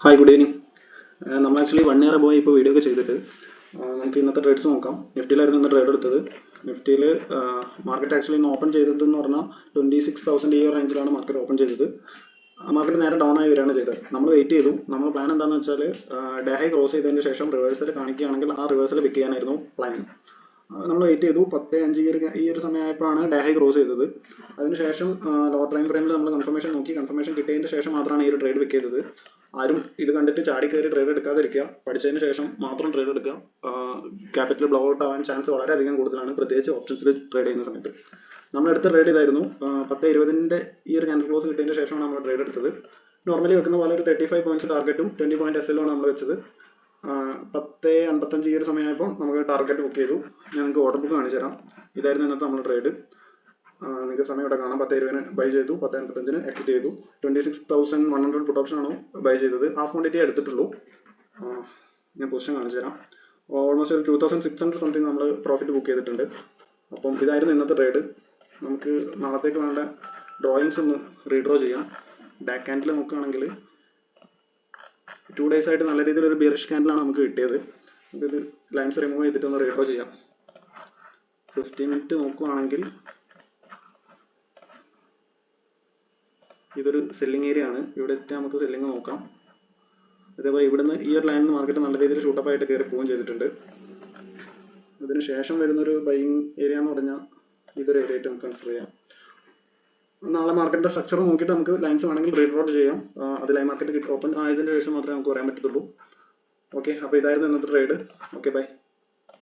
Hi, good evening. നമ്മൾ actually 1 year പോയി ഇപ്പോൾ വീഡിയോ ഒക്കെ ചെയ്തിട്ട് നമുക്ക് ഇന്നത്തെ ട്രേഡ്സ് നോക്കാം. നിഫ്റ്റിയിലായിരുന്നു ഇന്ന് ട്രേഡ് എടുത്തത്. നിഫ്റ്റിയിൽ മാർക്കറ്റ് ആക്ച്വലി ഇന്ന് ഓപ്പൺ ചെയ്തതെന്ന് പറഞ്ഞാൽ 26,000 ഈ റേഞ്ചിലാണ് മാർക്കറ്റ് ഓപ്പൺ ചെയ്തത്. മാർക്കറ്റ് നേരെ ഡൗൺ ആയി വരികയാണ് ചെയ്തത്. നമ്മൾ വെയിറ്റ് ചെയ്തു. നമ്മൾ പ്ലാൻ എന്താണെന്ന് വെച്ചാൽ ഡേ ഹൈ ക്രോസ് ചെയ്തതിന് ശേഷം റിവേഴ്സൽ കാണിക്കുകയാണെങ്കിൽ ആ റിവേഴ്സൽ പിക്ക് ചെയ്യാനായിരുന്നു പ്ലാൻ. നമ്മൾ വെയിറ്റ് ചെയ്തു. 10:05 ഈ ഒരു സമയമായപ്പോഴാണ് ഡേ ഹൈ ക്രോസ് ചെയ്തത്. അതിനുശേഷം ലോവർ ടൈം ഫ്രെയിമിൽ നമ്മൾ കൺഫർമേഷൻ നോക്കി. കൺഫർമേഷൻ കിട്ടിയതിന് ശേഷം മാത്രമാണ് ഈ ഒരു ട്രേഡ് പിക്ക് ചെയ്തത്. ആരും ഇത് കണ്ടിട്ട് ചാടി കയറി ട്രേഡ് എടുക്കാതിരിക്കുക. പഠിച്ചതിന് ശേഷം മാത്രം ട്രേഡ് എടുക്കുക. ക്യാപിറ്റൽ ബ്ലോ ഔട്ട് ആവാൻ ചാൻസ് വളരെയധികം കൂടുതലാണ്, പ്രത്യേകിച്ച് ഓപ്ഷൻസിൽ ട്രേഡ് ചെയ്യുന്ന സമയത്ത്. നമ്മൾ എടുത്ത ട്രേഡ് ഇതായിരുന്നു. 10:20 ഈ ഒരു ക്യാൻഡിൽ ക്ലോസ് കിട്ടിയതിന് ശേഷമാണ് നമ്മൾ ട്രേഡ് എടുത്തത്. നോർമലി വെക്കുന്ന പോലെ ഒരു 35 പോയിന്റ്സ് ടാർഗറ്റും 20 പോയിന്റ് SL-ആണ് നമ്മൾ വെച്ചത്. 10:55 ഈ ഒരു സമയമായപ്പോൾ നമുക്ക് ടാർഗറ്റ് ബുക്ക് ചെയ്തു. ഞാൻ നിങ്ങൾക്ക് ഓർഡർ ബുക്ക് കാണിച്ചു തരാം. ഇതായിരുന്നു ഇന്നത്തെ നമ്മുടെ ട്രേഡ്. നിങ്ങൾക്ക് സമയം ഇവിടെ കാണാം. 10:20 ബൈ ചെയ്തു, 10:55 എക്സിറ്റ് ചെയ്തു. 26,100 പുട്ട് ഓപ്ഷൻ ആണ് ബൈ ചെയ്തത്. ഹാഫ് ക്വാണ്ടിറ്റി എടുത്തിട്ടുള്ളൂ. ഞാൻ പൊസിഷൻ കാണിച്ചു തരാം. ഓൾമോസ്റ്റ് ഒരു 2,600 സംതിങ് നമ്മൾ പ്രോഫിറ്റ് ബുക്ക് ചെയ്തിട്ടുണ്ട്. അപ്പം ഇതായിരുന്നു ഇന്നത്തെ ട്രേഡ്. നമുക്ക് നാളത്തേക്ക് വേണ്ട ഡ്രോയിങ്സ് ഒന്ന് റീഡ്രോ ചെയ്യാം. ബാക്ക് ക്യാൻഡിൽ നോക്കുകയാണെങ്കിൽ 2 days ആയിട്ട് നല്ല രീതിയിൽ ഒരു ബിയറിഷ് ക്യാൻഡിലാണ് നമുക്ക് കിട്ടിയത്. നമുക്കിത് ലൈൻസ് റിമൂവ് ചെയ്തിട്ട് ഒന്ന് റീഡ്രോ ചെയ്യാം. 50 മിനിറ്റ് നോക്കുകയാണെങ്കിൽ ഇതൊരു സെല്ലിംഗ് ഏരിയ ആണ്. ഇവിടെ നമുക്ക് സെല്ലിംഗ് നോക്കാം. അതേപോലെ ഇവിടുന്ന് ഈ ഒരു ലൈനിൽ മാർക്കറ്റ് നല്ല രീതിയിൽ ഷൂട്ടപ്പ് ആയിട്ട് കയറി പോവുകയും ചെയ്തിട്ടുണ്ട്. അതിന് ശേഷം വരുന്നൊരു ബൈയിങ് ഏരിയ എന്ന് പറഞ്ഞാൽ ഇതൊരു ഏരിയ ആയിട്ട് നമുക്ക് കൺസിഡർ ചെയ്യാം. നാളെ മാർക്കറ്റിന്റെ സ്ട്രക്ചർ നോക്കിയിട്ട് നമുക്ക് ലൈൻസ് വേണമെങ്കിൽ റീഡ്രോ ചെയ്യാം. അത് ലൈൻ മാർക്കറ്റ് ഓപ്പൺ ആയതിനു ശേഷം മാത്രമേ നമുക്ക് പറയാൻ പറ്റത്തുള്ളൂ. ഓക്കെ, അപ്പോൾ ഇതായിരുന്നു ഇന്നത്തെ ട്രേഡ്. Okay, by.